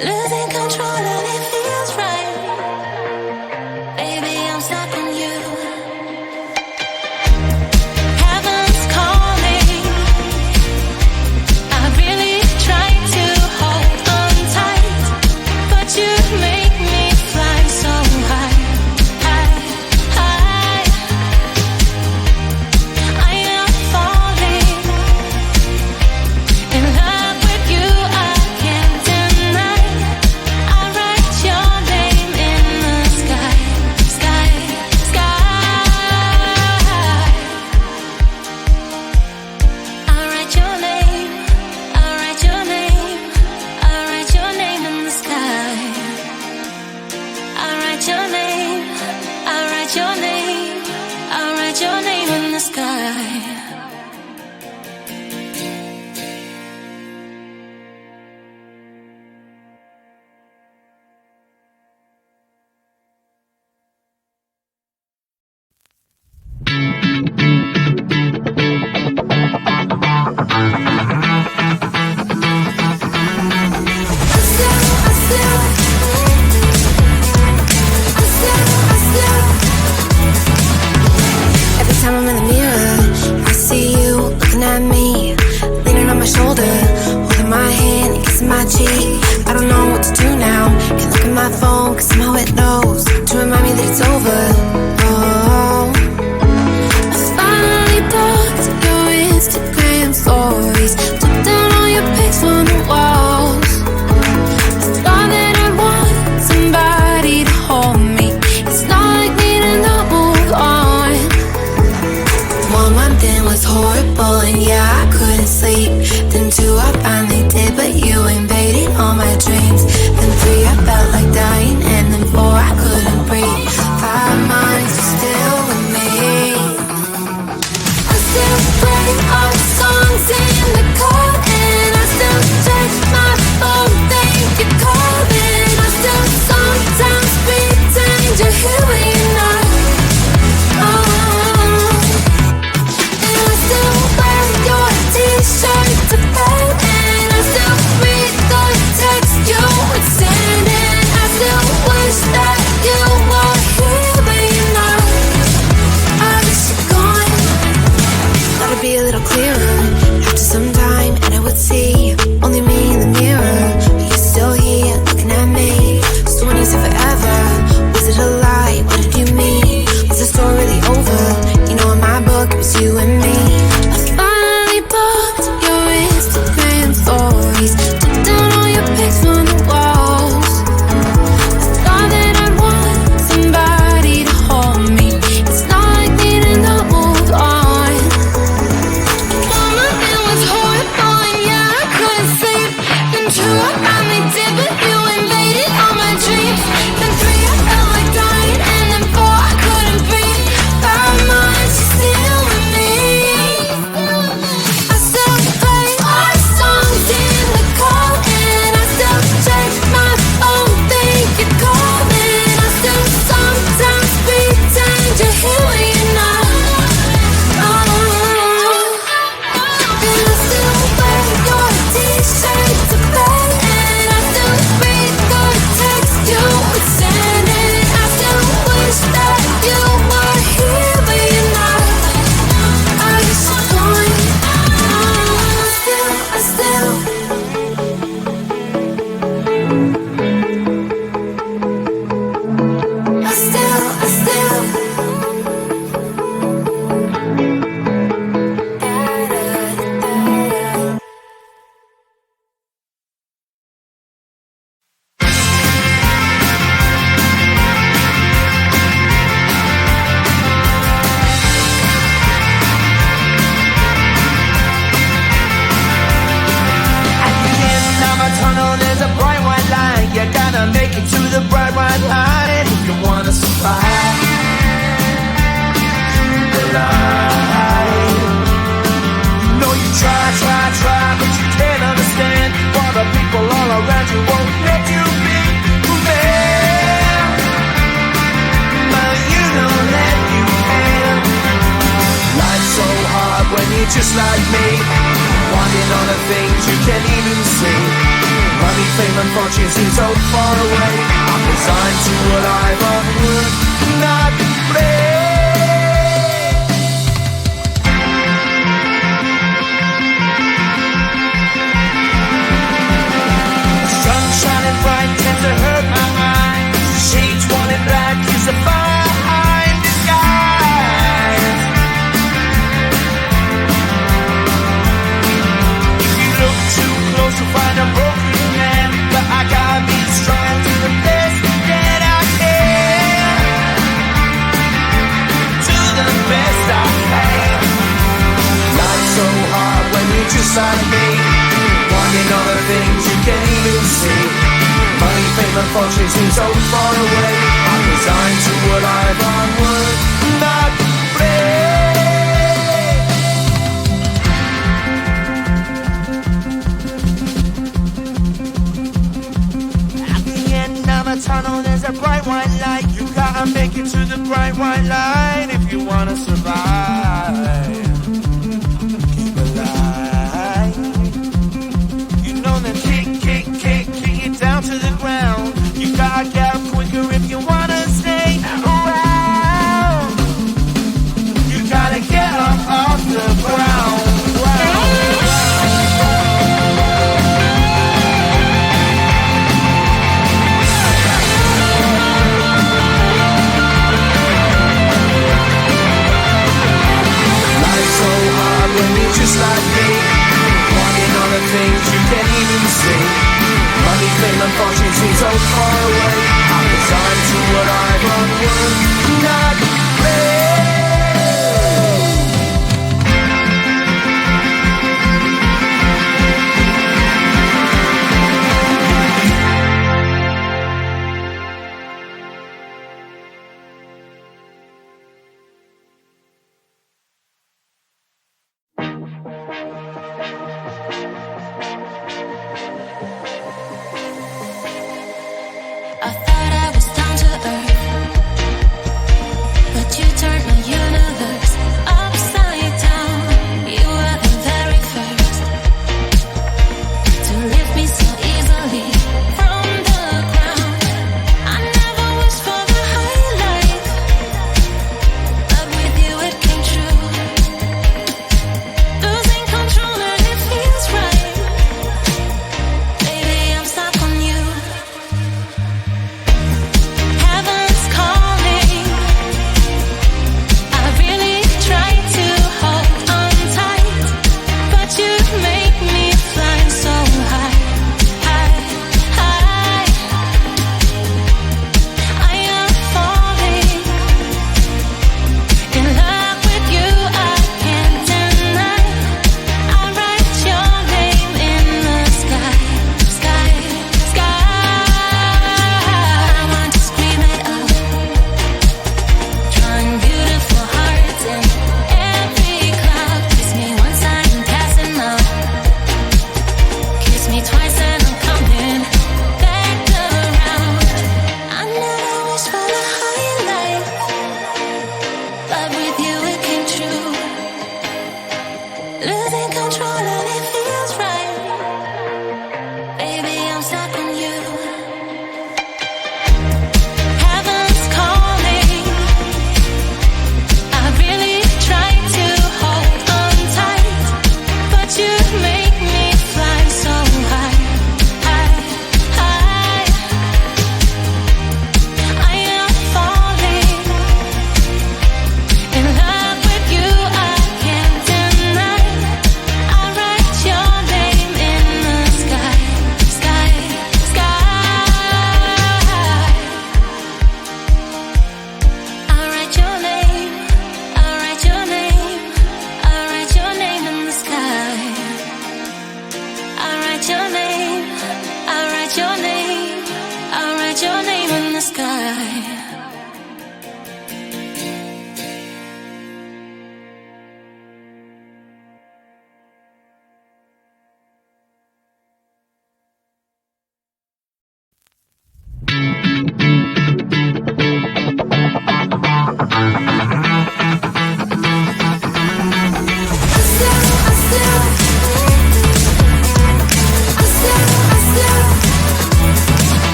Losing control and it feels right. Baby, I'm stuck on you. Heaven's calling. I really tried to hold on tight, but you make me fly so high, high, high. I am falling in love with you. I can't deny. I write your name in the sky, sky, sky. I write your name. I write your name. I write your name in the sky. I write your name. I write your name. I write your name in the sky. Every time I'm in the mirror, I see you looking at me, leaning on my shoulder, holding my hand and kissing my cheek. I don't know what to do now. Can't look at my phone 'cause somehow it knows to remind me that it's over. Oh, I finally blocked your Instagram stories, took down all your pics from the walls. I thought that I want somebody to hold me. It's not like me to not move on. 1 month in was horrible and yeah, I couldn't sleep. Then 2, I finally did, but you invaded all my dreams. Then 3, I felt like dying, and then 4, I couldn't breathe. 5 months, you're still with me. I still play all the songs in the car, and I still check my phone, think you're calling. I still sometimes pretend you're here when you're not. And I still wear your t-shirt to bed, and I still read the text you would send, and I still wish that you were here when you're not. I wish you're gone. Thought it'd be a little clearer after some time, and I would see only me in the mirror, but you're still here looking at me. So when you said forever, was it a lie? What did you mean? Was the story really over? You know, in my book it was you and me. I finally blocked your Instagram stories, took down all your pics from the walls. I thought that I'd want somebody to hold me. It's not like me to not move on. 1 month it was horrible and yeah, I couldn't sleep. Then 2, I finally did, but you invaded all my dreams. Then 3, I felt like dying, and then 4, I couldn't breathe. 5 months, you're still with me. I still play our songs in the car, and I still check my phone, think you're calling. I still sometimes pretend you're here when you're not. And I still wear your t-shirt to bed, and I still read the text you would send, and I still wish that you were here when you're not. I wish you're gone. I still At the end of a tunnel, there's a bright white line. You gotta make it to the bright white line if you wanna survive the line. You know you try, but you can't understand why the people all around you won't let you be who they are. But you don't let you can. Life's so hard when you're just like me, wanting all the things you can't even see. Money, fame and fortune seem so far away. I'm resigned to a life of work, not play. Sun shining bright tends to hurt my mind. Shades worn in black is a fine disguise. If you look too close you'll find a broken man, but I gotta be strong to the best that I can. To the best I can. Life's so hard when you're just like me, wanting all the things you can't even see. Money, fame and fortune seem so far away. I'm resigned to a life on work, not play. At the end of a tunnel there's a bright white light. You gotta make it to the bright white light if you wanna survive. Keep alive. You know that kick it down to the ground. You gotta get up quicker if you wanna stay around. You gotta get up off the ground. Life's so hard when you're just like me, wanting all the things you can't even see. Money, fame and fortune seem so far away. I'm resigned to what I want, work, not play. I thought I was down to earth, but you turned my universe upside down. You were the very first to lift me so easily from the ground. I never wished for the high life, but with you it came true. Losing control and it feels right. Baby, I'm stuck on you.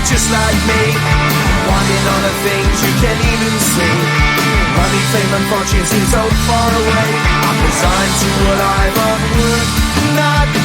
just like me, wanting all the things you can't even see. Money, fame and fortune seem so far away. I'm resigned to what I would not